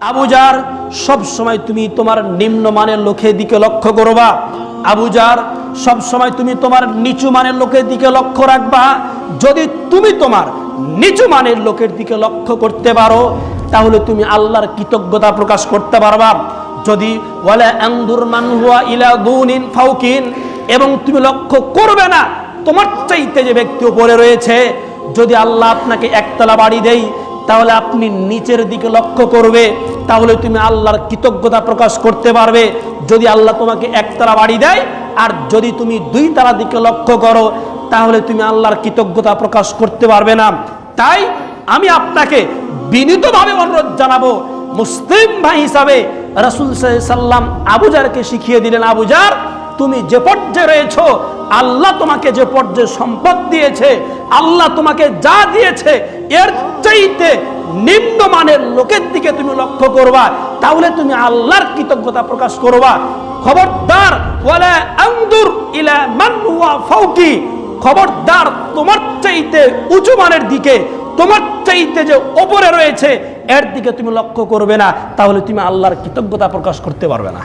Abu jar সব সময় তুমি তোমার নিম্নমানের লোকের দিকে লক্ষ্য করবা। আবু জার সব সময় তুমি তোমার নিচু মানের লোকের দিকে লক্ষ্য রাখবা। যদি তুমি তোমার নিচু মানের লোকের দিকে লক্ষ্য করতে পারো তাহলে তুমি আল্লাহর কৃতজ্ঞতা প্রকাশ করতে পারবা। যদি ওয়ালা আনদুর মান হুয়া ইলা দুনিন ফাউকিন, এবং তুমি লক্ষ্য করবে না তোমার চাইতে যে ব্যক্তি উপরে রয়েছে, যদি আল্লাহ আপনাকে একতলা বাড়ি দেয় তাহলে আপনি নিচের দিকে লক্ষ্য করবে, তাহলে তুমি আল্লাহর কৃতজ্ঞতা প্রকাশ করতে পারবে। যদি আল্লাহ তোমাকে একতলা বাড়ি দেয় আর যদি তুমি দুই তলা দিকে লক্ষ্য করো তাহলে তুমি আল্লাহর কৃতজ্ঞতা প্রকাশ করতে পারবে না। তাই আমি আপনাকে বিনীতভাবে অনুরোধ জানাবো, মুসলিম ভাই হিসাবে রাসূল সাল্লাল্লাহু আলাইহি সাল্লাম আবু জারকে শিখিয়ে দিলেন, আবু জার তুমি যে পর্যায়ে রয়েছো, আল্লাহ তোমাকে যে পর্যায়ে সম্পদ দিয়েছে, আল্লাহ তোমাকে যা দিয়েছে এর চাইতে নিম্নমানের লোকের দিকে তুমি লক্ষ্য করবা, তাহলে তুমি আল্লাহর কৃতজ্ঞতা প্রকাশ করবা। খবরদার ওয়ালা আনদুর ইলা মান হুয়া ফাওকি, খবরদার তোমার চাইতে উঁচু মানের দিকে, তোমার চাইতে যে উপরে রয়েছে এর দিকে তুমি লক্ষ্য করবে না, তাহলে তুমি আল্লাহর কৃতজ্ঞতা প্রকাশ করতে পারবে না।